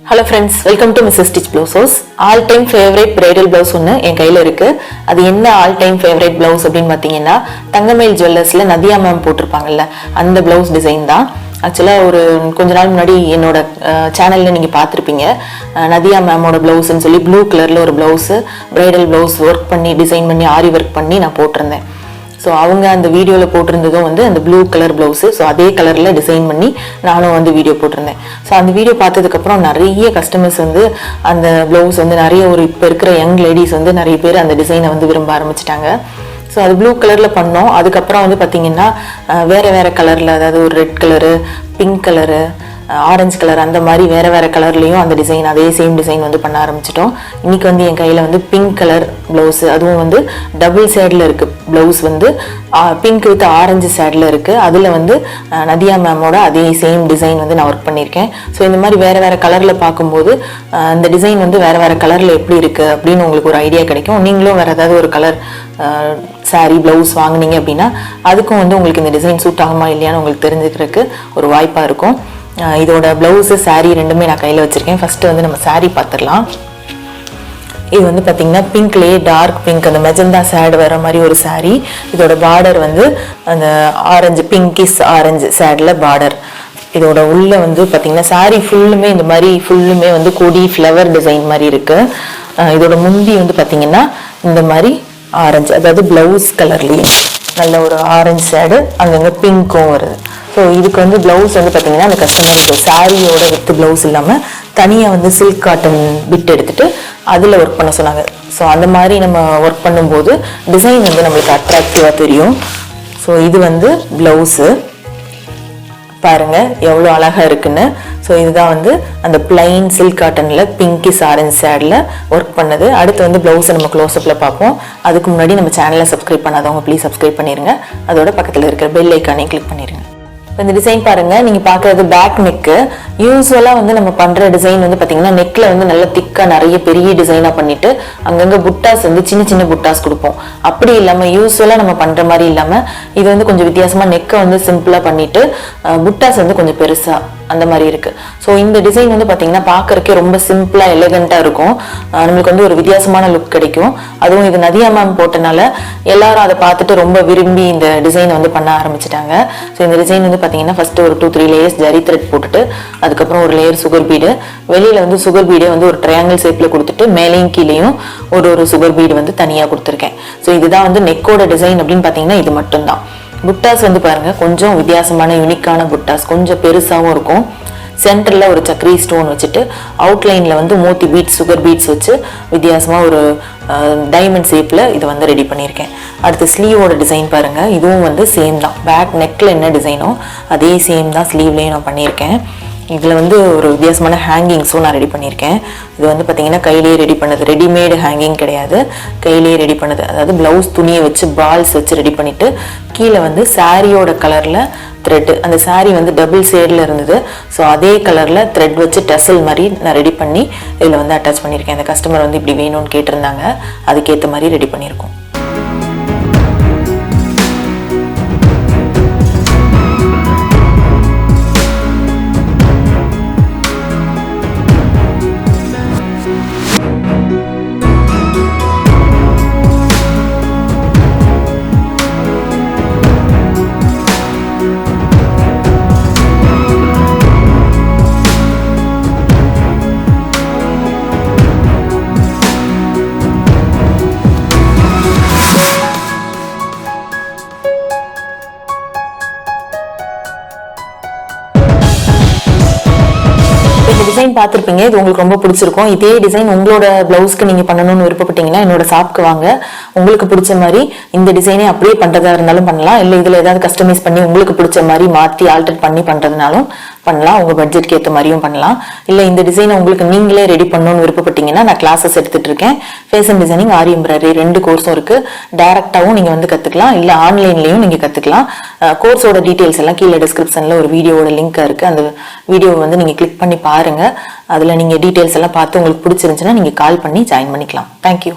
Hello friends, welcome to Mrs. Stitch Blouses. All time favorite bridal blouse ஒன்னு என் கையில இருக்கு. அது என்ன all time favorite blouse அப்படினு பாத்தீங்கன்னா தங்கமயில் ஜுவல்லர்ஸ்ல நதியா மேம் போட்டுருப்பாங்கல்ல அந்த blouse டிசைன் தான். ஆக்சுவலா ஒரு கொஞ்ச நாள் முன்னாடி என்னோட சேனல்ல நீங்க பாத்திருப்பீங்க. நதியா மேமோட blouse-னு சொல்லி ப்ளூ கலர்ல ஒரு blouse bridal blouse ஒர்க் பண்ணி டிசைன் பண்ணி ஆரி ஒர்க் பண்ணி நான் போட்டிருந்தேன். ஸோ அவங்க அந்த வீடியோவில் போட்டிருந்ததும் வந்து அந்த ப்ளூ கலர் ப்ளவுஸு. ஸோ அதே கலரில் டிசைன் பண்ணி நானும் வந்து வீடியோ போட்டிருந்தேன். ஸோ அந்த வீடியோ பார்த்ததுக்கப்புறம் நிறைய கஸ்டமர்ஸ் வந்து அந்த ப்ளவுஸ் வந்து நிறைய ஒரு இப்போ இருக்கிற யங் லேடிஸ் வந்து நிறைய பேர் அந்த டிசைனை வந்து விரும்ப ஆரம்பிச்சிட்டாங்க. ஸோ அது ப்ளூ கலரில் பண்ணோம். அதுக்கப்புறம் வந்து பார்த்திங்கன்னா வேறு வேறு கலரில், அதாவது ஒரு red colour, pink colour, orange colour, அந்த மாதிரி வேறு வேறு கலர்லேயும் அந்த டிசைன் அதே சேம் டிசைன் வந்து பண்ண ஆரம்பிச்சிட்டோம். இன்றைக்கி வந்து என் கையில் வந்து பிங்க் கலர் ப்ளவுஸு, அதுவும் வந்து டபுள் சேடில் இருக்குது. ப்ளவுஸ் வந்து பிங்க் வித் ஆரஞ்சு சேடில் இருக்குது. அதில் வந்து நதியா மேமோட அதே சேம் டிசைன் வந்து நான் ஒர்க் பண்ணியிருக்கேன். ஸோ இந்த மாதிரி வேறு வேறு கலரில் பார்க்கும்போது அந்த டிசைன் வந்து வேறு வேறு கலரில் எப்படி இருக்குது அப்படின்னு உங்களுக்கு ஒரு ஐடியா கிடைக்கும். நீங்களும் வேறு ஏதாவது ஒரு கலர் சாரீ ப்ளவுஸ் வாங்கினீங்க அப்படின்னா அதுக்கும் வந்து உங்களுக்கு இந்த டிசைன் சூட் ஆகுமா இல்லையான்னு உங்களுக்கு தெரிஞ்சுக்கிறதுக்கு ஒரு வாய்ப்பாக இருக்கும். இதோட ப்ளவுஸு சாரீ ரெண்டுமே நான் கையில் வச்சுருக்கேன். ஃபஸ்ட்டு வந்து நம்ம சாரீ பார்த்துடலாம். இது வந்து பார்த்திங்கன்னா பிங்க்லேயே டார்க் பிங்க், அந்த மெஜந்தா சேடு வர மாதிரி ஒரு சாரீ. இதோட பார்டர் வந்து அந்த orange Pinky's orange saddle border. இதோட உள்ள வந்து பார்த்திங்கன்னா சாரீ ஃபுல்லுமே இந்த மாதிரி ஃபுல்லுமே வந்து கொடி ஃப்ளவர் டிசைன் மாதிரி இருக்குது. இதோட முந்தி வந்து பார்த்திங்கன்னா இந்த மாதிரி ஆரஞ்சு, அதாவது ப்ளவுஸ் கலர்லேயே நல்ல ஒரு ஆரஞ்சு சேடு, அங்கங்கே பிங்க்கும் வருது. ஸோ இதுக்கு வந்து ப்ளவுஸ் வந்து பார்த்திங்கன்னா அந்த கஸ்டமருக்கு சாரியோட வித்து ப்ளவுஸ் இல்லாமல் தனியாக வந்து சில்க் காட்டன் பிட் எடுத்துகிட்டு அதில் ஒர்க் பண்ண சொன்னாங்க. ஸோ அந்த மாதிரி நம்ம ஒர்க் பண்ணும்போது டிசைன் வந்து நம்மளுக்கு அட்ராக்டிவாக தெரியும். ஸோ இது வந்து ப்ளவுஸு பாருங்கள் எவ்வளோ அழகாக இருக்குன்னு. ஸோ இதுதான் வந்து அந்த பிளைன் சில்க் காட்டனில் பிங்கிஸ் ஆரஞ்ச் சேடில் ஒர்க் பண்ணது. அடுத்து வந்து ப்ளவுஸை நம்ம க்ளோஸ்அப்பில் பார்ப்போம். அதுக்கு முன்னாடி நம்ம சேனலை சப்ஸ்கிரைப் பண்ணாதவங்க ப்ளீஸ் சப்ஸ்கிரைப் பண்ணிடுங்க. அதோட பக்கத்தில் இருக்கிற பெல் ஐக்கானே கிளிக் பண்ணிடுங்க. இந்த டிசைன் பாருங்க, நீங்க பாக்குறது பேக் நெக்கு. யூஸ்வலா வந்து நம்ம பண்ற டிசைன் வந்து பாத்தீங்கன்னா நெக்ல வந்து நல்ல திக்கா நிறைய பெரிய டிசைனா பண்ணிட்டு அங்கங்க புட்டாஸ் வந்து சின்ன சின்ன புட்டாஸ் கொடுப்போம். அப்படி இல்லாம யூஸ்வலா நம்ம பண்ற மாதிரி இல்லாம இது வந்து கொஞ்சம் வித்தியாசமா நெக்கை வந்து சிம்பிளா பண்ணிட்டு புட்டாஸ் வந்து கொஞ்சம் பெருசா அந்த மாதிரி இருக்கு. ஸோ இந்த டிசைன் வந்து பார்த்தீங்கன்னா பார்க்கறக்கே ரொம்ப சிம்பிளா எலிகண்டா இருக்கும். நம்மளுக்கு வந்து ஒரு வித்தியாசமான லுக் கிடைக்கும். அதுவும் இது நதியா மேம் போட்டனால எல்லாரும் அதை பார்த்துட்டு ரொம்ப விரும்பி இந்த டிசைனை வந்து பண்ண ஆரம்பிச்சிட்டாங்க. ஸோ இந்த டிசைன் வந்து பார்த்தீங்கன்னா ஃபர்ஸ்ட் ஒரு 2-3 லேயர்ஸ் ஜரி த்ரெட் போட்டுட்டு அதுக்கப்புறம் ஒரு லேயர் சுகர் பீடு, வெளியில வந்து சுகர் பீடே வந்து ஒரு ட்ரையாங்கிள் ஷேப்ல கொடுத்துட்டு மேலேயும் கீழேயும் ஒரு சுகர் பீடு வந்து தனியாக கொடுத்துருக்கேன். ஸோ இதுதான் வந்து நெக்கோட டிசைன் அப்படின்னு பார்த்தீங்கன்னா இது மட்டும்தான். புட்டாஸ் வந்து பாருங்க கொஞ்சம் வித்தியாசமான யூனிக்கான புட்டாஸ், கொஞ்சம் பெருசாகவும் இருக்கும். சென்டர்ல ஒரு சக்கரி ஸ்டோன் வச்சுட்டு அவுட்லைன்ல வந்து மோத்தி பீட்ஸ் சுகர் பீட்ஸ் வச்சு வித்தியாசமா ஒரு டைமண்ட் ஷேப்ல இது வந்து ரெடி பண்ணியிருக்கேன். அடுத்து ஸ்லீவோட டிசைன் பாருங்க, இதுவும் வந்து சேம் தான். பேக் நெக்ல என்ன டிசைனோ அதே சேம் தான் ஸ்லீவ்லயும் நான் பண்ணியிருக்கேன். இதில் வந்து ஒரு வித்தியாசமான ஹேங்கிங்ஸும் நான் ரெடி பண்ணியிருக்கேன். இது வந்து பார்த்தீங்கன்னா கையிலேயே ரெடி பண்ணது, ரெடிமேடு ஹேங்கிங் கிடையாது, கையிலேயே ரெடி பண்ணது. அதாவது ப்ளவுஸ் துணியை வச்சு பால்ஸ் வச்சு ரெடி பண்ணிவிட்டு கீழே வந்து சாரியோட கலரில் த்ரெட்டு, அந்த சாரீ வந்து டபுள் ஷேடில் இருந்தது. ஸோ அதே கலரில் த்ரெட் வச்சு டெசல் மாதிரி நான் ரெடி பண்ணி இதில் வந்து அட்டாச் பண்ணியிருக்கேன். அந்த கஸ்டமர் வந்து இப்படி வேணும்னு கேட்டிருந்தாங்க, அதுக்கேற்ற மாதிரி ரெடி பண்ணியிருக்கோம். டிசைன் பார்த்துருப்பீங்க, இது உங்களுக்கு ரொம்ப பிடிச்சிருக்கும். இதே டிசைன் உங்களோட பிளவுஸ்க்கு நீங்க பண்ணணும்னு விருப்பப்பட்டீங்கன்னா என்னோட ஷாப்க்கு வாங்க. உங்களுக்கு பிடிச்ச மாதிரி இந்த டிசைனே அப்படியே பண்றதா இருந்தாலும் பண்ணலாம், இல்லை இதுல ஏதாவது கஸ்டமைஸ் பண்ணி உங்களுக்கு பிடிச்ச மாதிரி மாற்றி ஆல்டர் பண்ணி பண்றதுனாலும் பண்ணலாம். உங்க பட்ஜெட்க்கு ஏற்ற மாதிரியும் பண்ணலாம். இல்லை இந்த டிசைனை உங்களுக்கு நீங்களே ரெடி பண்ணணும்னு விருப்பப்பட்டீங்கன்னா நான் கிளாஸஸ் எடுத்துட்டு இருக்கேன். ஃபேஷன் டிசைனிங் ஆரி எம்ப்ராய்டரி 2 கோர்ஸும் இருக்கு. டைரக்டாவும் நீங்க வந்து கத்துக்கலாம், இல்லை ஆன்லைன்லயும் நீங்க கத்துக்கலாம். கோர்ஸோட டீடைல்ஸ் எல்லாம் கீழே டிஸ்கிரிப்ஷன்ல ஒரு வீடியோட லிங்க் இருக்கு. அந்த வீடியோவை வந்து நீங்க கிளிக் பண்ணி பாருங்க. அதுல நீங்க டீடைல்ஸ் எல்லாம் பார்த்து உங்களுக்கு பிடிச்சிருந்துச்சுன்னா நீங்க கால் பண்ணி ஜாயின் பண்ணிக்கலாம். தேங்க்யூ.